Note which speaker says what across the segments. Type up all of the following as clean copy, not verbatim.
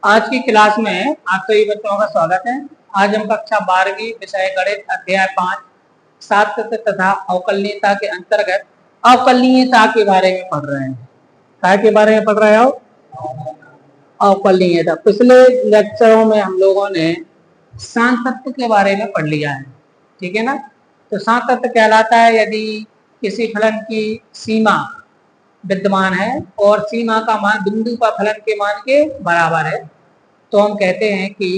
Speaker 1: आज की क्लास में आप सभी बच्चों का स्वागत है। आज हम कक्षा 12वीं विषय गणित अध्याय 5 सातत्य तथा अवकलनीयता के अंतर्गत अवकलनीयता के बारे में पढ़ रहे हैं। काय के बारे में पढ़ रहे हो? अवकलनीयता। पिछले लेक्चरों में हम लोगों ने सातत्य के बारे में पढ़ लिया है, ठीक है ना। तो सातत्य कहलाता है यदि किसी फलन की सीमा विद्यमान है और सीमा का मान बिंदु पर फलन के मान के बराबर है तो हम कहते हैं कि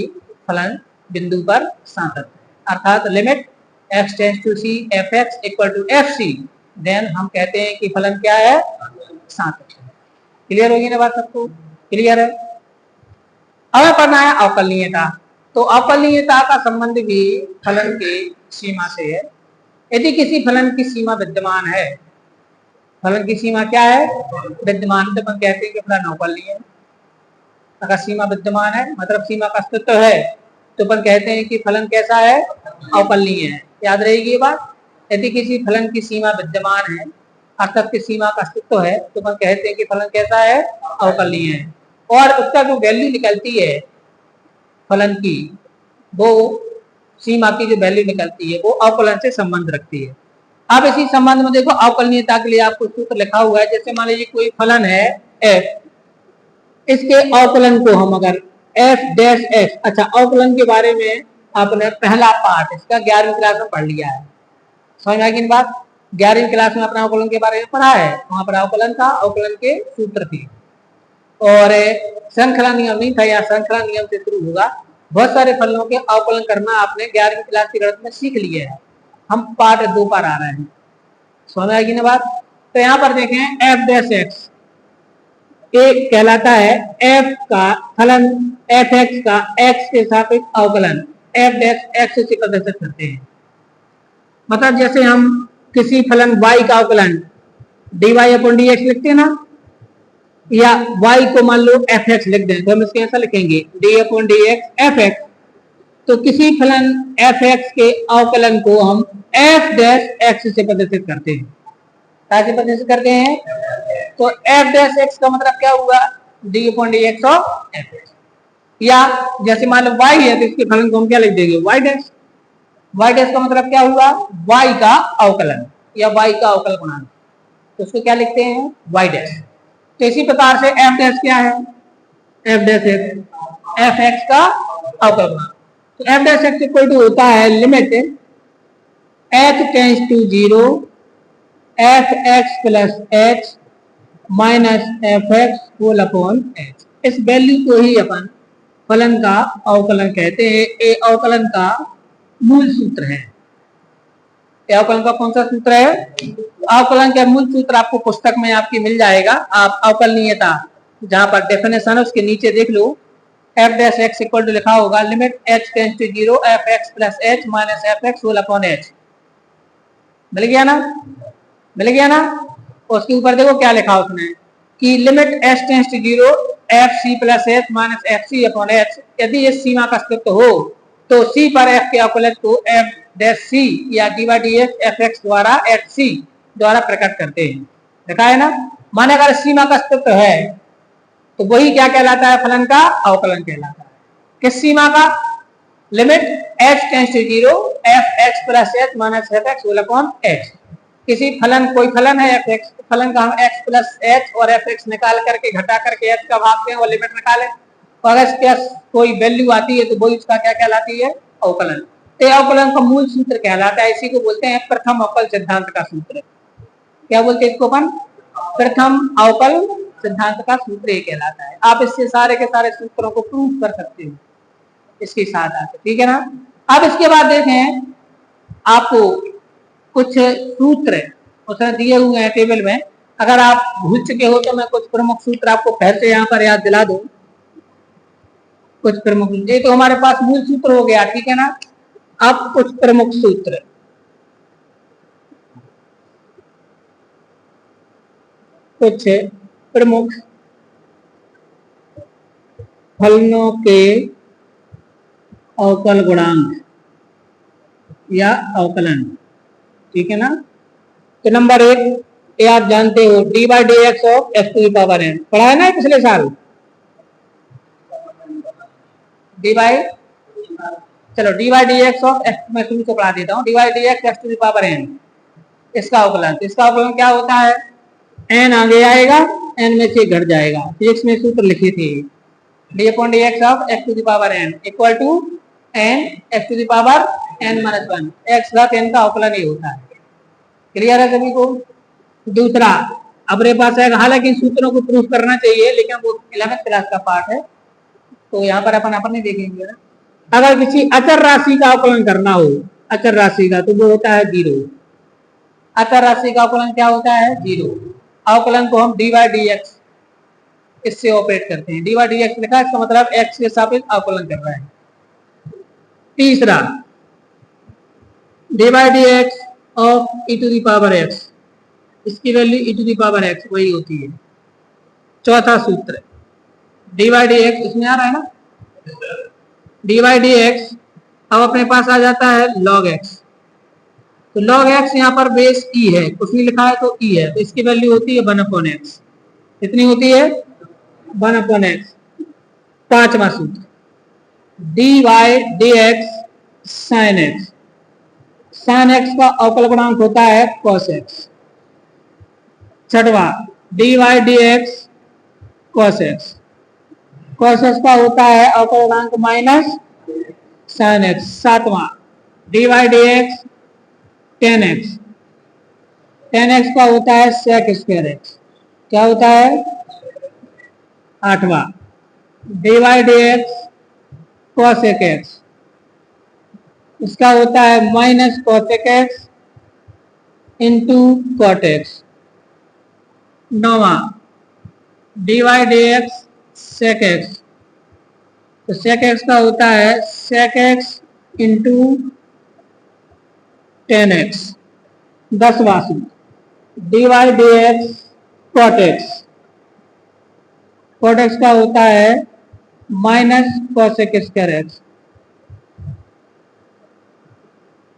Speaker 1: फलन बिंदु पर सातत्य है। अर्थात limit x tends to c f(x) = fc, then हम कहते हैं कि फलन क्या है? सातत्य है। क्लियर होगी ना बात सबको? क्लियर है। अब पढ़ना है अवकलनीयता। तो अवकलनीयता का संबंध भी फलन की सीमा से है। यदि किसी फलन की सीमा विद्यमान है, फलन की सीमा क्या है? विद्यमान, तो हम कहते हैं कि फलन अवकलनीय है। अगर सीमा विद्यमान है मतलब सीमा का अस्तित्व है तो अपन कहते हैं कि फलन कैसा है? अवकलनीय है। याद रहेगी ये बात। यदि किसी फलन की सीमा विद्यमान है अर्थात की सीमा का अस्तित्व है तो अपन कहते हैं कि फलन कैसा है? अवकलनीय है। और उसका जो वैल्यू निकलती है फलन की, वो सीमा की जो वैल्यू निकलती है वो अवकलन से संबंध रखती है। अब इसी संबंध में देखो अवकलनीयता के लिए आपको सूत्र लिखा हुआ है। जैसे मान लीजिए कोई फलन है f, इसके अवकलन को हम अगर f'(x), अच्छा अवकलन के बारे में आपने पहला पार्ट इसका 11वीं क्लास में पढ़ लिया है, समझ में आएगी बात। 11वीं क्लास में अपना अवकलन के बारे में पढ़ा है। वहां पर अवकलन था, अवकलन के सूत्र थे और श्रृंखला नियम नहीं था, या श्रृंखला नियम से शुरू होगा। बहुत सारे फलनों के अवकलन करना आपने 11वीं क्लास की गणित में सीख लिया है। हम पार्ट 2 पर आ रहे हैं, समझ आएगी ना बात। तो यहाँ पर देखें f'(x) एक कहलाता है f का फलन f(x) का x के सापेक्ष अवकलन f'(x) से प्रदर्शित करते हैं। मतलब जैसे हम किसी फलन y का अवकलन dy/dx लिखते हैं ना, या y को मान लो f(x) लिख दें तो हम इसके ऐसा लिखेंगे dy/dx f(x). तो किसी फलन f(x) के अवकलन को हम f'(x) से प्रदर्शित करते हैं। कैसे प्रदर्शित करते हैं? तो f'(x) का मतलब क्या हुआ? dy/dx of f(x). या जैसे मान लो y है तो इसके फलन को हम क्या लिख देंगे? y' का मतलब क्या हुआ? y का अवकलन या y का अवकल गुणांक, तो उसको क्या लिखते हैं? y'। तो इसी प्रकार से f' क्या है? f'(x) का अवकल गुणांक। तो f'(x) इक्वल टू होता है limit h tends to 0 f(x) + h minus f(x) whole upon h। इस वैल्यू को ही अपन फलन का अवकलन कहते हैं। ये अवकलन का मूल सूत्र है। अवकलन का कौन सा सूत्र है? अवकलन का मूल सूत्र आपको पुस्तक में आपकी मिल जाएगा। आप अवकलनीयता जहां पर डेफिनेशन है उसके नीचे देख लो, f'(x) इक्वल टू लिखा होगा limit h tends to 0 f(x) + h minus f(x) whole upon h। मिल गया ना? मिल गया ना? उसके ऊपर देखो क्या लिखा उसने कि limit h tends to 0 fc + h minus fc upon h। यदि इस सीमा का अस्तित्व हो तो c पर f के अवकलन को f'(c) या dy/dx f(x) द्वारा hc द्वारा प्रकट करते हैं। देखा है ना? माने अगर सीमा का अस्तित्व है तो वही क्या कहलाता है? फलन का अवकलन कहलाता है। किस सीमा का? Limit h tends to 0 f(x) + h minus f(x) whole upon h। किसी फलन, कोई फलन है f(x), फलन का हम x + h और f(x) निकाल करके घटा करके h का भाग दें और लिमिट निकालें, तो अगर इसके कोई वैल्यू आती है तो वही उसका क्या कहलाती है? अवकलन। तो अवकलन का मूल सूत्र कहलाता है। इसी को बोलते हैं प्रथम अवकल सिद्धांत का सूत्र। क्या बोलते हैं इसको अपन? प्रथम अवकल सिद्धांत का सूत्र ये कहलाता है। आप इससे सारे के सारे सूत्रों को प्रूव कर सकते हो इसके साथ आके, ठीक है ना। अब इसके बाद देखें आपको कुछ सूत्र उसने दिए हुए हैं टेबल में। अगर आप भूल चुके हो तो मैं कुछ प्रमुख सूत्र आपको फिर से यहाँ पर याद दिला दूं। कुछ प्रमुख, ये तो हमारे पास मूल सूत्र हो गया, ठीक है ना। अब कुछ प्रमुख सूत्र, कुछ प्रमुख फलनों के अवकल गुणांक या अवकलन, ठीक है ना। तो नंबर 1 ये आप जानते हो dy/dx ऑफ x⁴n, पढ़ा है ना पिछले साल। डी बाई, चलो D by D x of X, मैं शुरू से पढ़ा देता हूँ, D by D X X to the power N, इसका अवकलन, इसका अवकलन क्या होता है, एन आगे आएगा, एन में से घट जाएगा, फिजिक्स में सूत्र लिखी थी, D upon D x of X to the power N equal to N X to the power N minus one, X घात एन का अवकलन ही होता है। क्लियर है सभी को? दूसरा अपने पास है, हालांकि सूत्रों को प्रूफ करना चाहिए लेकिन वो 11th क्लास का पार्ट है, तो यहाँ पर अपन नहीं देखेंगे ना। अगर किसी अचर राशि का अवकलन करना हो, अचर राशि का, तो वो होता है जीरो। अचर राशि का अवकलन क्या होता है? जीरो। अवकलन को हम डी बाई डी एक्स इससे ऑपरेट करते हैं, डी बाई डी एक्स लिखा, इसका मतलब एक्स के सापेक्ष अवकलन कर रहा है। तीसरा d by D x of E to the power x, इसकी वैल्यू e to the power x वही होती है। चौथा सूत्र डी बाई डी एक्स, इसमें आ रहा है ना, डी बाई डी एक्स, अब अपने पास आ जाता है लॉग एक्स, तो लॉग एक्स यहाँ पर बेस ई है, कुछ नहीं लिखा है तो ई है, तो इसकी वैल्यू होती है 1 अपॉन एक्स, कितनी होती है? 1 अपॉन एक्स। पांचवा सूत्र d by D x sine x, sine x का अवकल गुणांक होता है कॉस एक्स। छठवा D by D x cos x, cos x का होता है अवकल गुणांक माइनस साइन एक्स। सातवां D by D x tan x, tan x का होता है सेक स्क्वायर एक्स, क्या होता है? आठवां d by D x cosec x, इसका होता है minus cosec x into cot x. नौवां d by D x sec x, तो सेक एक्स का होता है sec x into tan x. 10वां सूत्र d by D x cot x, cot x का होता है minus cosec square x,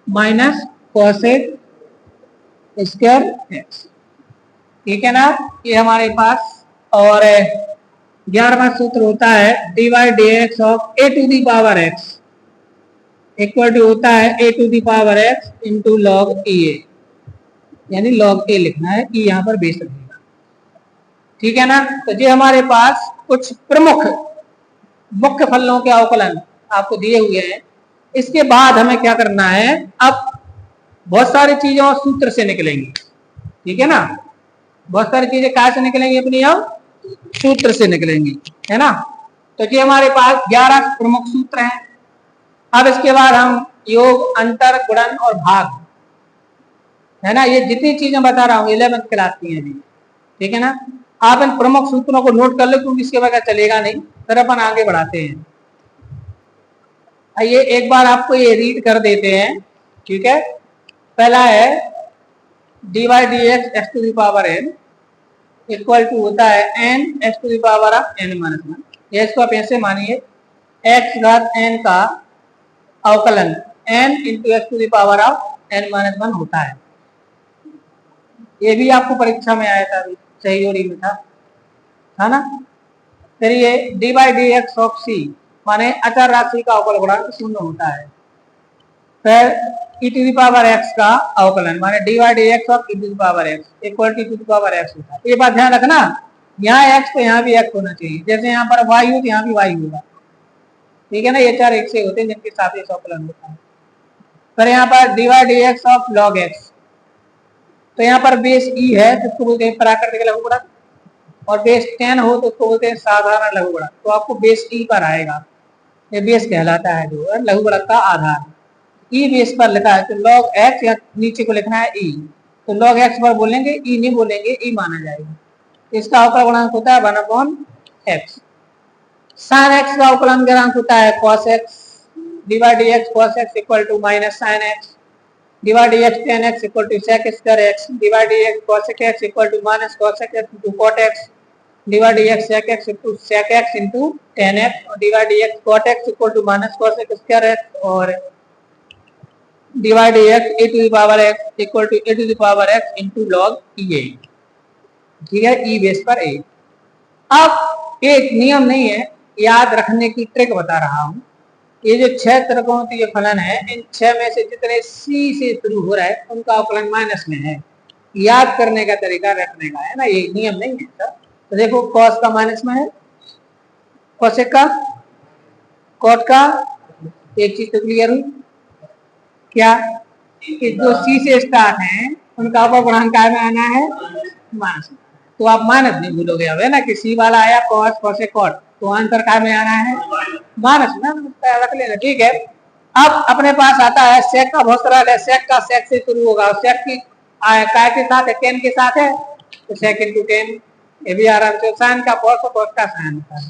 Speaker 1: minus cosec square x. ठीक है ना, ये हमारे पास। और 11वां सूत्र होता है D by D x of a to the power x equal to होता है a to the power x into log e a, यानी लॉग ए लिखना है, ई यहाँ पर बेस रखेगा। ठीक है ना, तो ये हमारे पास कुछ प्रमुख मुख्य फलनों के अवकलन आपको दिए हुए हैं। इसके बाद हमें क्या करना है, अब बहुत सारी चीजें और सूत्र से निकलेंगी। ठीक है ना, बहुत सारी चीजें कहाँ से निकलेंगी अपनी, अब सूत्र से निकलेंगी, है ना। तो ये हमारे पास 11 प्रमुख सूत्र हैं। अब इसके बाद हम योग, अंतर, गुणन और भाग, है ना, ये जितनी चीजें बता रहा हूँ 11th क्लास की हैं। ठीक है ना, आप इन प्रमुख सूत्रों को नोट कर लो क्योंकि इसके बगैर चलेगा नहीं, फिर अपन आगे बढ़ाते हैं। आइए एक बार आपको ये रीड कर देते हैं। ठीक है, पहला है D by D X X to the power N equal to होता है N X to the power of N minus one. ये इसको आप ऐसे मानिए, एक्स घात एन का अवकलन N into X to the power of N minus one होता है। ये भी आपको परीक्षा में आया था, अभी सही और में था ना। फिर ये d by D x of c माने अचर राशि का अवकल गुणांक शून्य होता है। फिर E to the power X का अवकलन माने D by D x of E to the power x equal to the power X होता है। ये बात ध्यान रखना, यहाँ एक्स तो यहाँ भी एक्स होना चाहिए, जैसे यहाँ पर वाई हो तो यहाँ भी वाई होगा। ठीक है ना, ये चार एक से होते हैं जिनके साथ ये अवकलन होता है। फिर यहाँ पर D by D x of log x, तो यहाँ पर बेस ई है तो उसको बोलते हैं प्राकृतिक लघुगुणक, और बेस 10 हो तो उसको बोलते हैं साधारण लघुगुणक। तो आपको बेस ई पर आएगा, ये बेस कहलाता है जो है लघुगुणक का आधार। ई बेस पर लिखा है तो लॉग एक्स या नीचे को लिखना है ई, तो लॉग एक्स पर बोलेंगे, ई नहीं बोलेंगे, ई माना जाएगा। इसका अवकल गुणांक होता है 1 अपॉन एक्स। साइन एक्स का अवकलन गुणांक होता है cos x, d by D x cos x equal to minus sin x, d by D x tan x equal to sec square x, d by D x cosec x equal to minus cosec x into cot x, d by D x sec x into sec x into tan x, और d by D x cot x equal to minus cosec square x, और d by D x a to the power x equal to a to the power x into log e a. ठीक है, ई base पर ए। अब एक नियम नहीं है, याद रखने की ट्रिक बता रहा हूं। ये जो 6 त्रिकोणीय फलन है, इन 6 में से जितने सी से शुरू हो रहा है उनका अवकलन माइनस में है। याद करने का तरीका रखने का है ना, ये नियम नहीं है सर। तो देखो कॉस का माइनस में है, कोसेक का, कॉट का, एक चीज तो क्लियर हुई क्या, कि जो सी से स्टार्ट है उनका अपवर्णांक काय में आना है, माइनस में। तो आप माइनस नहीं भूलोगे अब, है ना, कि सी वाला आया कॉस, कोसेक, कॉट, तो आंसर काय में आना है, माइनस में, रख लेना, ठीक है। अब अपने पास आता है सेक का, बहुत सरल है, सेक का सेक से शुरू होगा, और सेक की काय के साथ है, टेन के साथ है, तो सेक इंटू टेन, ये भी आराम से। साइन का कॉस और कॉस का साइन होता है,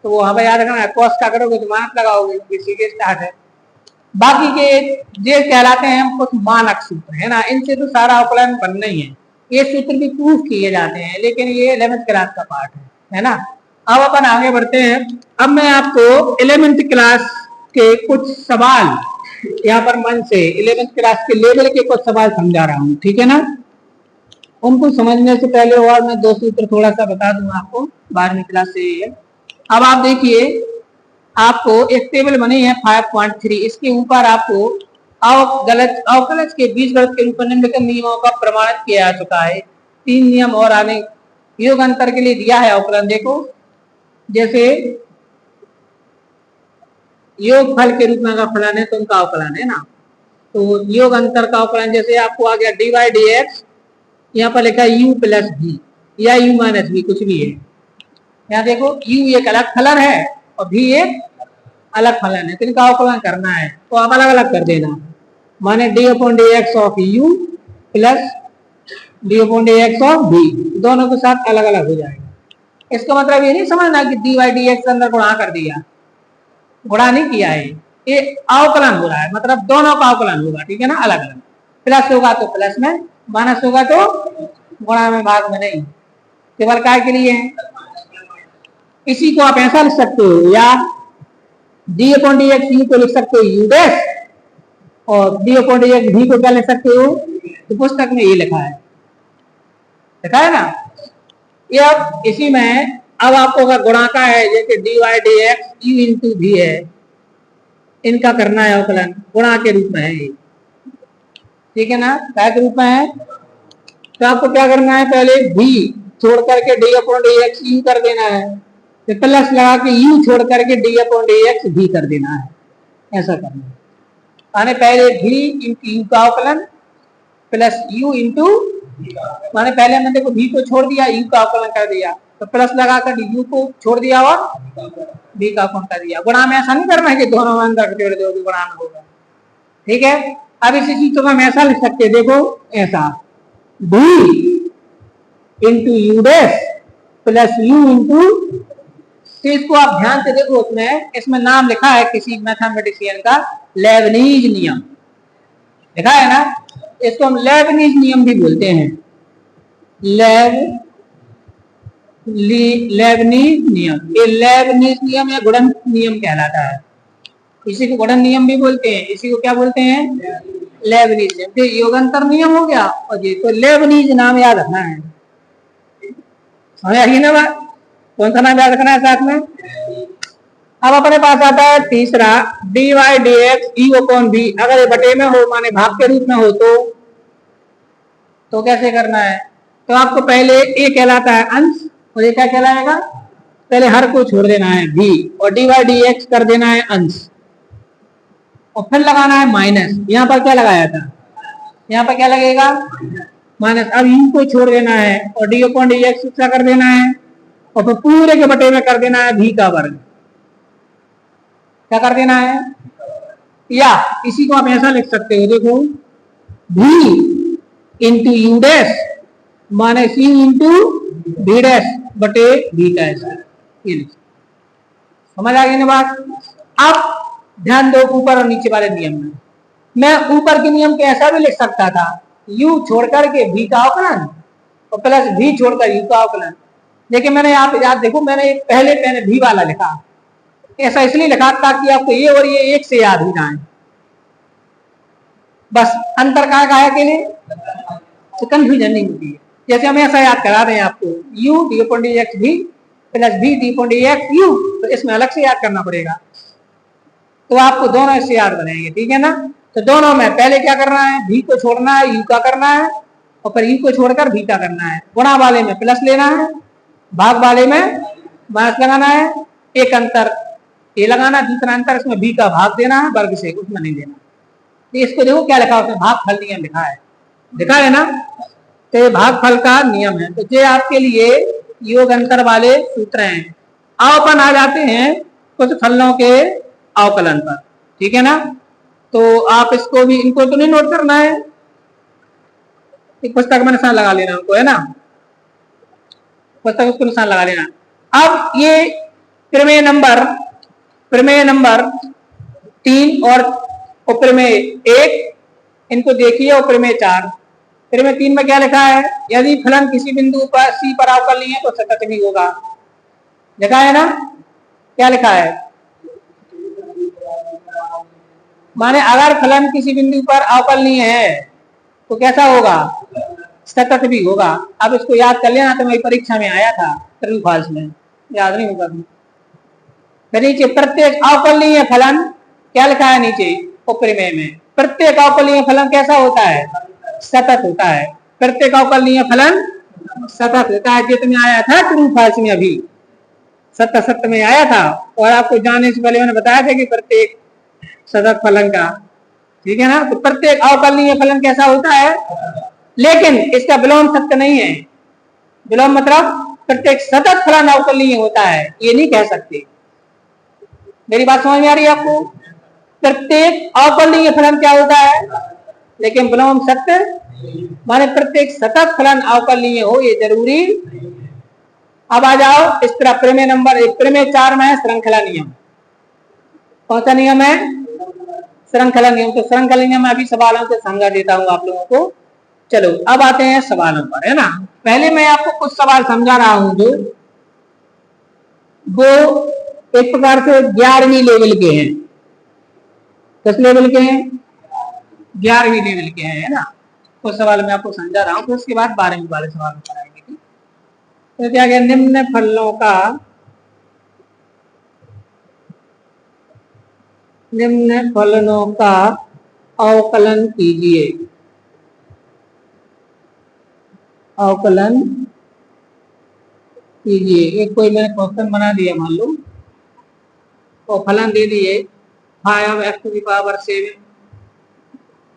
Speaker 1: तो वो हमें याद रखना है, कॉस का करोगे तो माइनस लगाओगे, किसी के स्टार्ट है। बाकी के ये कहलाते हैं हम कुछ मानक सूत्र, है ना, इनसे तो सारा अवकलन बनना ही है। ये सूत्र भी प्रूफ किए जाते हैं, लेकिन ये 11th क्लास का पार्ट है ना। अब अपन आगे बढ़ते हैं। अब मैं आपको 11th क्लास के कुछ सवाल यहाँ पर मन से 11th क्लास के लेवल के कुछ सवाल समझा रहा हूँ, ठीक है ना। उनको समझने से पहले और मैं 2 सूत्र थोड़ा सा बता दूंगा आपको, 12वीं क्लास से ही है। अब आप देखिए, आपको एक टेबल बनी है 5.3, इसके ऊपर आपको अवकलज के बीजगणित के रूप में निम्नलिखित नियमों का प्रमाणित किया जा चुका है। 3 नियम और आगे योग अंतर के लिए दिया है अवकलन। देखो, जैसे योग फल के रूप में अगर फलन है तो उनका अवकलन है ना, तो योग अंतर का अवकलन जैसे आपको आ गया dy dx, यहाँ पर लिखा है u प्लस भी या u माइनस भी, कुछ भी है। यहाँ देखो u एक अलग फलन है और v एक अलग फलन है, तो इनका अवकलन करना है तो आप अलग अलग कर देना, माने d/dx of u plus d/dx of v, दोनों के साथ अलग अलग हो जाएगा। इसका मतलब ये नहीं समझना कि dy dx के अंदर गुणा कर दिया, गुणा नहीं किया है, ये अवकलन हो रहा है, मतलब दोनों का अवकलन होगा, ठीक है ना, अलग अलग। प्लस होगा तो प्लस में, माइनस होगा तो गुणा में, भाग में नहीं, केवल काय के लिए है। इसी को आप ऐसा लिख सकते हो, या d/dx u को लिख सकते हो u डैश, और d/dx v को क्या लिख सकते हो, तो पुस्तक में ये लिखा है ना। ये अब इसी में अब आपको अगर गुणा का है, जैसे dy dx u into v है, इनका करना है अवकलन, गुणा के रूप में है ये, ठीक है ना, काय के रूप में है। तो आपको क्या करना है, पहले v छोड़ करके d/dx u कर देना है, तो प्लस लगा के u छोड़ करके d/dx v कर देना है, ऐसा करना है। माने पहले v इंटू u का अवकलन प्लस u इंटू, माने पहले हमने देखो v को छोड़ दिया, u का अवकलन कर दिया, तो प्लस लगा कर u को छोड़ दिया और v का अवकलन कर दिया। गुणा में ऐसा नहीं करना है कि दोनों में अंदर जोड़ दो, गुणा में होगा, ठीक है। अब इसी चीज को हम ऐसा लिख सकते हैं, देखो ऐसा v into you dash plus u into, तो इसको आप ध्यान से देखो, इसमें नाम लिखा है किसी मैथमेटिशियन का, लेबनीज नियम लिखा है ना, इसको हम लेबनीज नियम भी बोलते हैं, लेबनीज नियम। ये लेबनीज नियम या गुणन नियम कहलाता है, इसी को गुणन नियम भी बोलते हैं, इसी को क्या बोलते हैं, लेबनीज नियम। तो योगांतर नियम हो गया, और ये तो लेबनीज नाम याद रखना है, समझ आई ना बात, कौन सा नाम याद रखना है साथ में। अब अपने पास आता है तीसरा dy dx u/v, अगर ये बटे में हो, माने भाग के रूप में हो, तो कैसे करना है, तो आपको पहले a कहलाता है अंश, और ये क्या कहलाएगा, पहले हर को छोड़ देना है v, और dy dx कर देना है अंश, और फिर लगाना है माइनस। यहाँ पर क्या लगाया था, यहाँ पर क्या लगेगा, माइनस। अब u को छोड़ देना है और d/dx क्या कर देना है, और फिर पूरे के बटे में कर देना है v का वर्ग, क्या कर देना है, या इसी को आप ऐसा लिख सकते हो, देखो v into you dash minus u into v dash बटे v का ऐसा, ये लिख, समझ आ गई ना बात। अब ध्यान दो ऊपर और नीचे वाले नियम में, मैं ऊपर के नियम के ऐसा भी लिख सकता था, u छोड़ करके v का अवकलन और प्लस v छोड़कर u का अवकलन, लेकिन मैंने यहाँ पे याद देखो, मैंने पहले v वाला लिखा, ऐसा इसलिए लिखा ताकि आपको ये और ये एक से याद हो जाए, बस अंतर का है के लिए, तो कंफ्यूजन नहीं होती है। जैसे हम ऐसा याद करा रहे हैं आपको, u d/dx v plus v d/dx u, तो इसमें अलग से याद करना पड़ेगा, तो आपको दोनों इससे याद बनेंगे, ठीक है ना। तो दोनों में पहले क्या करना है, भी को छोड़ना है, यू का करना है, और फिर यू को छोड़कर भी का करना है। गुणा वाले में प्लस लेना है, भाग वाले में माइनस लगाना है। एक अंतर ये लगाना, दूसरा अंतर इसमें बी का भाग देना है, वर्ग से, उसमें नहीं देना। तो इसको देखो क्या लिखा है उसमें, भाग फल नियम लिखा है, लिखा है ना। तो ये भाग फल का नियम है। तो ये आपके लिए योग अंतर वाले सूत्र हैं। अवकलन आ जाते हैं कुछ फलों के अवकलन पर, ठीक है ना। तो आप इसको भी, इनको तो नहीं नोट करना है, एक पुस्तक में निशान लगा लेना उनको, है ना, पुस्तक उसको निशान लगा लेना। अब ये प्रमेय नंबर 3 और प्रमेय 1, इनको देखिए, और प्रमेय 4। प्रमेय 3 में क्या लिखा है, यदि फलन किसी बिंदु पर सी पर अवकलनीय है तो सतत भी होगा, लिखा है ना। क्या लिखा है, माने अगर फलन किसी बिंदु पर अवकलनीय है तो कैसा होगा, सतत भी होगा। अब इसको याद कर लेना, तो मेरी परीक्षा में आया था ट्रू फॉल्स में, याद नहीं होगा। नीचे प्रत्येक अवकलनीय फलन क्या लिखा है, नीचे उपरिमेय में प्रत्येक अवकलनीय फलन कैसा होता है, सतत होता है। प्रत्येक अवकलनीय फलन सतत होता है। जितने आया था ट्रू फॉल्स में, अभी 77 में आया था, और आपको जानने से पहले मैंने बताया था कि प्रत्येक सतत फलन का, ठीक है ना। तो प्रत्येक अवकलनीय फलन कैसा होता है, लेकिन इसका विलोम सत्य नहीं है। विलोम मतलब प्रत्येक सतत फलन अवकलनीय होता है, ये नहीं कह सकते। मेरी बात समझ में आ रही है आपको। प्रत्येक अवकलनीय फलन क्या होता है, लेकिन विलोम सत्य, माने प्रत्येक सतत फलन अवकलनीय हो, ये जरूरी। अब आ जाओ इस तरह प्रमेय नंबर 1, प्रमेय 4 में है श्रृंखला नियम। कौन सा नियम है, श्रृंखला नियम। तो श्रृंखला नियम में अभी सवालों को समझा देता हूं आप लोगों को। चलो अब आते हैं सवालों पर, है ना। पहले मैं आपको कुछ सवाल समझा रहा हूं जो वो एक प्रकार से 11वीं लेवल के हैं। किस लेवल के हैं, 11वीं लेवल के हैं, है ना। कुछ सवाल मैं आपको समझा रहा हूं, तो उसके बाद 12वीं वाले सवाल कराएंगे। तो क्या क्या, निम्न फलों का अवकलन कीजिए। एक कोई मैंने क्वेश्चन बना दिया, मान लो, और फलन दे दिए 5x⁻7,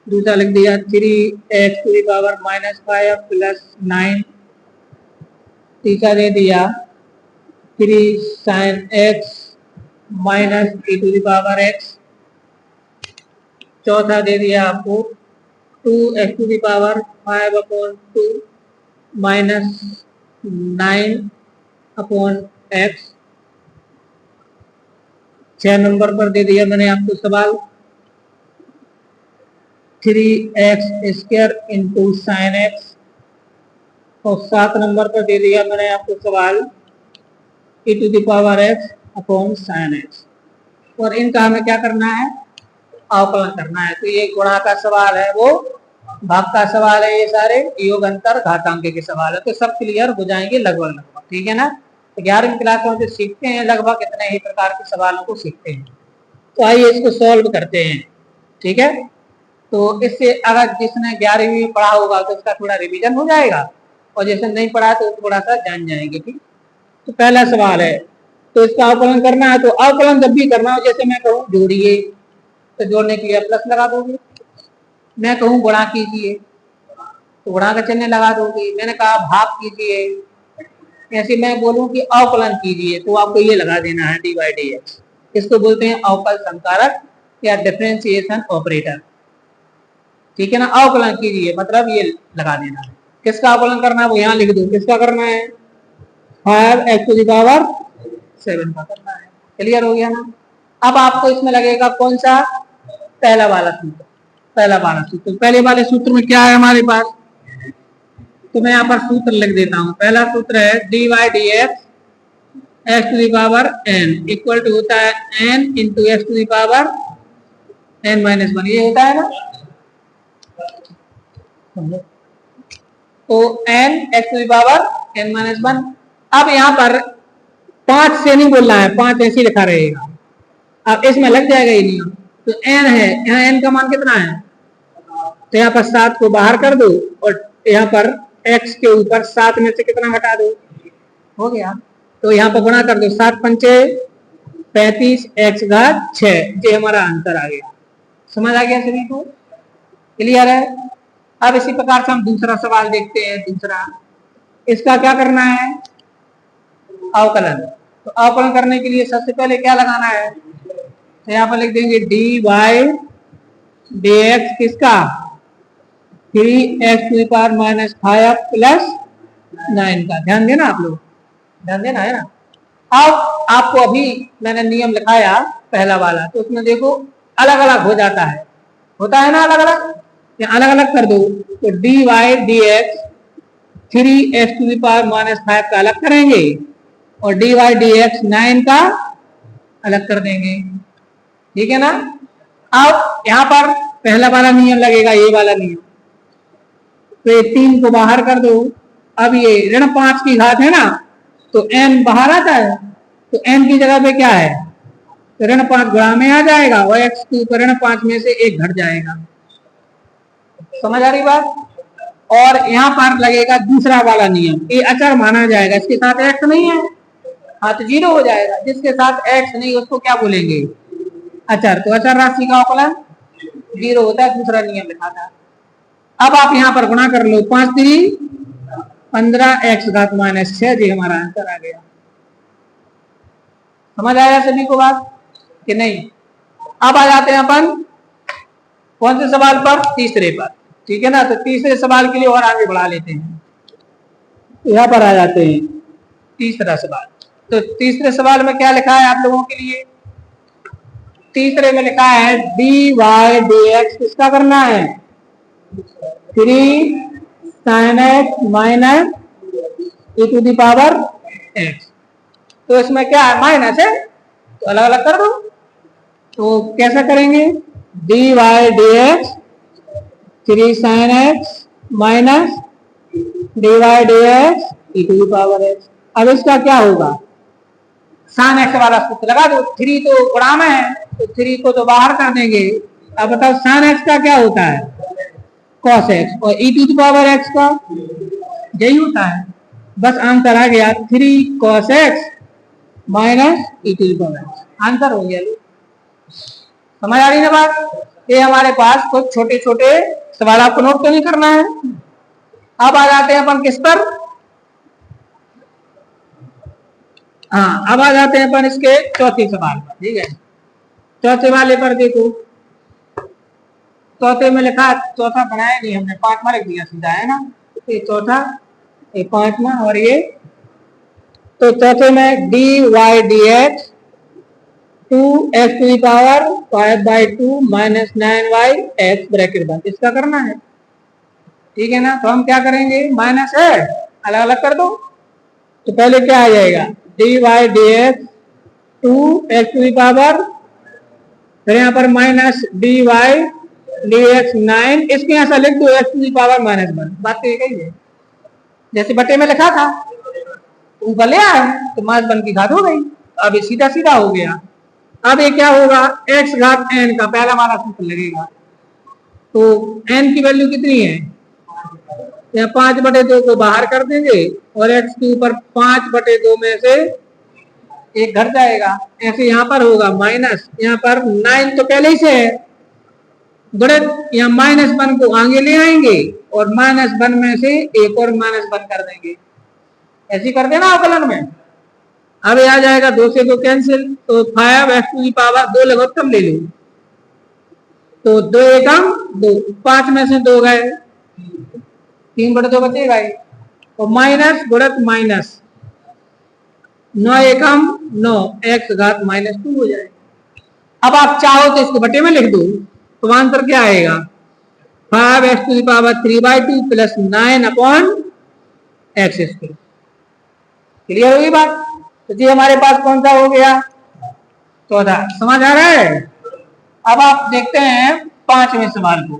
Speaker 1: दूसरा लिख दिया 3x⁻−5 + 9, तीसरा दे दिया 3 sin x -e⁻x, चौथा दे दिया आपको 2x⁵/2 -9/x। 6 नंबर पर दे दिया मैंने आपको सवाल 3x² × sin x, और 7 नंबर पर दे दिया मैंने आपको सवाल e⁻x/sin x। और इनका हमें क्या करना है, अवकलन करना है। तो ये गुणा का सवाल है, वो भाग का सवाल है, ये सारे योग अंतर घातांक के सवाल है। तो सब क्लियर हो जाएंगे लगभग, ठीक है ना। तो 11वीं क्लास में जो सीखते हैं लगभग इतने ही प्रकार के सवालों को सीखते हैं। तो आइए इसको सॉल्व करते हैं, ठीक है। तो इससे अगर जिसने 11वीं में पढ़ा होगा तो उसका थोड़ा रिवीजन हो जाएगा, और जिसने नहीं पढ़ा तो थोड़ा सा जान जाएंगे, ठीक। तो पहला सवाल है, तो इसका अवकलन करना है। तो अवकलन जब भी करना हो, जैसे मैं कहूँ जोड़िए, तो जोड़ने के लिए प्लस लगा दोगे। मैं कहूँ गुणा कीजिए तो गुणा का चिन्ह लगा दोगे। मैंने कहा भाग कीजिए, ऐसे मैं बोलूं कि अवकलन कीजिए तो आपको ये लगा देना है dy/dx। इसको बोलते हैं अवकल संकारक या डिफरेंशिएशन ऑपरेटर, ठीक है ना। अवकलन कीजिए मतलब ये लगा देना है। किसका अवकलन करना है वो यहाँ लिख दो। किसका करना है, 5x⁻7 का करना है। क्लियर हो गया ना। अब आपको इसमें लगेगा कौन सा, पहला वाला सूत्र। पहले वाले सूत्र में क्या है हमारे पास, तो मैं यहाँ पर सूत्र लिख देता हूँ। पहला सूत्र है dy/dx x⁻n इक्वल टू होता है n × x⁻n-1, ये होता है ना। तो n x⁻n-1। अब यहाँ पर 5 से नहीं बोलना है, 5 ऐसे लिखा रहेगा। अब इसमें लग जाएगा ये नियम। तो n है, यहाँ n का मान कितना है, तो यहाँ पर 7 को बाहर कर दो और यहाँ पर x के ऊपर 7 में से कितना घटा दो, हो गया। तो यहाँ पर गुणा कर दो, 7 पंचे 35 x घात 6, ये हमारा आंसर आ गया। समझ आ गया सभी को, क्लियर है। अब इसी प्रकार से हम दूसरा सवाल देखते हैं। दूसरा, इसका क्या करना है, अवकलन। तो अवकलन करने के लिए सबसे पहले क्या लगाना है, तो यहाँ पर लिख देंगे dy dx किसका, 3x⁻⁵ प्लस 9 का। ध्यान देना आप लोग, ध्यान देना है ना। अब आपको अभी मैंने नियम लिखाया पहला वाला, तो उसमें देखो अलग अलग हो जाता है, होता है ना अलग अलग, अलग अलग कर दो। तो dy dx 3x⁻⁵ का अलग करेंगे और dy dx 9 का अलग कर देंगे, ठीक है ना। अब यहाँ पर पहला वाला नियम लगेगा, ये वाला नियम। तो ये 3 को बाहर कर दो। अब ये ऋण 5 की घात है ना, तो n बाहर आता है, तो n की जगह पे क्या है, तो ऋण 5 गुणा में आ जाएगा और x के ऊपर ऋण 5 में से 1 घट जाएगा। समझ आ रही बात। और यहाँ पर लगेगा दूसरा वाला नियम, ये अचर माना जाएगा, इसके साथ x नहीं है, हाँ तो 0 हो जाएगा। जिसके साथ x नहीं उसको क्या बोलेंगे, अचर। तो अचर राशि का अवकलन 0 होता है, दूसरा नियम लिखा था। अब आप यहाँ पर गुणा कर लो, 5 3 15 x घात -6, जी हमारा आंसर आ गया। समझ आया सभी को बात कि नहीं। अब आ जाते हैं अपन कौन से सवाल पर, तीसरे पर, ठीक है ना। तो तीसरे सवाल के लिए और आगे बढ़ा लेते हैं। यहाँ पर आ जाते हैं तीसरा सवाल। तो तीसरे सवाल में क्या लिखा है आप लोगों के लिए, तीसरे में लिखा है dy dx किसका करना है, 3 sin x माइनस e⁻x। तो इसमें क्या है, माइनस है, तो अलग अलग कर दो। तो कैसा करेंगे, dy dx 3 sin x minus dy dx e⁻x। अब इसका क्या होगा, sin x वाला सूत्र लगा दो। 3 तो गुणा में है, तो 3 को तो बाहर कर देंगे। अब बताओ sin x का क्या होता है, cos x, और e⁻x का यही होता है। बस आंसर आ गया 3 cos x minus e⁻x, answer हो गया। समझ आ रही ना बात। ये हमारे पास कुछ छोटे छोटे सवाल आपको नोट तो नहीं करना है। अब आ जाते हैं अपन किस पर, हाँ अब आ जाते हैं अपन इसके चौथे सवाल पर, ठीक है। चौथे वाले पर देखो, चौथे में लिखा, चौथा बनाया नहीं हमने, 5वां लिख दिया सीधा, है ना। ये चौथा, ये 5वां, और ये तो चौथे में dy dx 2x⁵ minus 9y(x) bracket बंद, इसका करना है, ठीक है ना। तो हम क्या करेंगे, माइनस है, अलग अलग कर दो। तो पहले क्या आ जाएगा, dy dx 2x⁻, फिर यहाँ पर माइनस dy dx 9, इसके ऐसा लिख दो x⁻⁻1। बात तो एक ही है, जैसे बटे में लिखा था, ऊपर ले आए तो -1 की घात हो गई। अब ये सीधा सीधा हो गया। अब ये क्या होगा, x घात n का पहला हमारा सूत्र लगेगा। तो n की वैल्यू कितनी है, यहाँ 5/2 को बाहर कर देंगे और x के ऊपर 5/2 में से 1 घट जाएगा। ऐसे यहाँ पर होगा माइनस, यहाँ पर 9 तो पहले ही से है, गणित यहाँ -1 को आगे ले आएंगे और -1 में से एक और -1 कर देंगे, ऐसे कर देना अवकलन में। अब आ जाएगा 2 से 2 कैंसिल, तो 5x⁻, 2 लघुत्तम ले लो, तो 2 एकम 2, 5 में से 2 गए, 3/2 बचेगा ही, और माइनस गुणित माइनस 9 एकम 9, x घात -2 हो जाएगा। अब आप चाहो तो इसको बटे में लिख दो, तो आंसर क्या आएगा, 5x⁻³ प्लस 9/x²। क्लियर होगी बात। तो जी हमारे पास कौन सा हो गया, चौथा। समझ आ रहा है। अब आप देखते हैं 5वें सवाल को।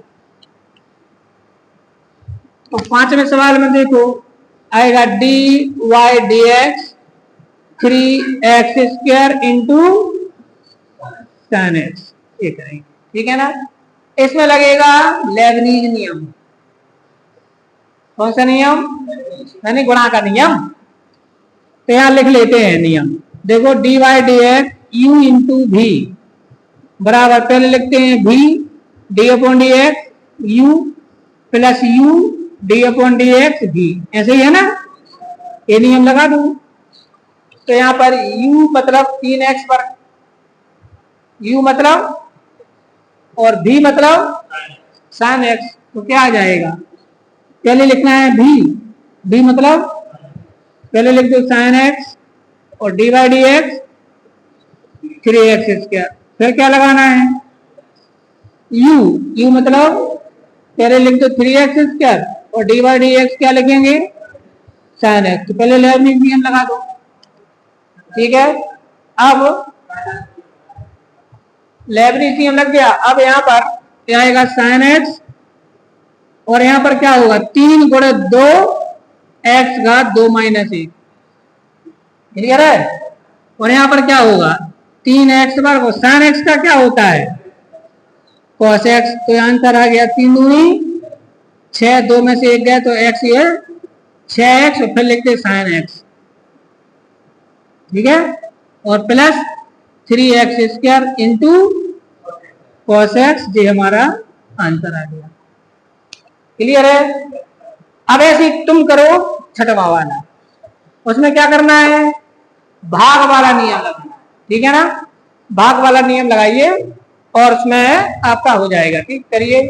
Speaker 1: तो 5वें सवाल में देखो आएगा dy dx 3x² into tan x ये करेंगे, ठीक है ना। इसमें लगेगा लेबनीज नियम। कौन सा नियम? यानी गुणा का नियम। तो यहां लिख लेते हैं नियम। देखो dy dx u इंटू भी बराबर, पहले लिखते हैं v D upon D x you plus U D upon D x भी, ऐसे ही है ना। ये नियम लगा दूं तो यहां पर u मतलब 3x पर u मतलब और v मतलब sin x, तो क्या आ जाएगा? पहले लिखना है v मतलब पहले लिख दो sin x और d by D x 3x²। फिर क्या लगाना है? u मतलब पहले लिख दो 3x² और डी बाई डी एक्स क्या लिखेंगे? sin x। तो पहले लेबनीज नियम लगा दो, ठीक है। अब लेबनीज नियम लग गया। अब यहाँ पर क्या आएगा? sin x और यहाँ पर क्या होगा? 3 गुणे 2 x घात 2 माइनस 1, क्लियर है। और यहाँ पर क्या होगा? 3x वर्ग और sin x का क्या होता है? cos x। तो आंसर आ गया 3 दूनी 6, 2 में से 1 गया तो x ये 6x और फिर लिखते sin x, ठीक है। और plus 3x² into cos x, ये हमारा आंसर आ गया, क्लियर है। अब ऐसे तुम करो छठवां वाला, उसमें क्या करना है? भाग वाला नियम लगाना, ठीक है ना। भाग वाला नियम लगाइए और उसमें आपका हो जाएगा, ठीक। करिए।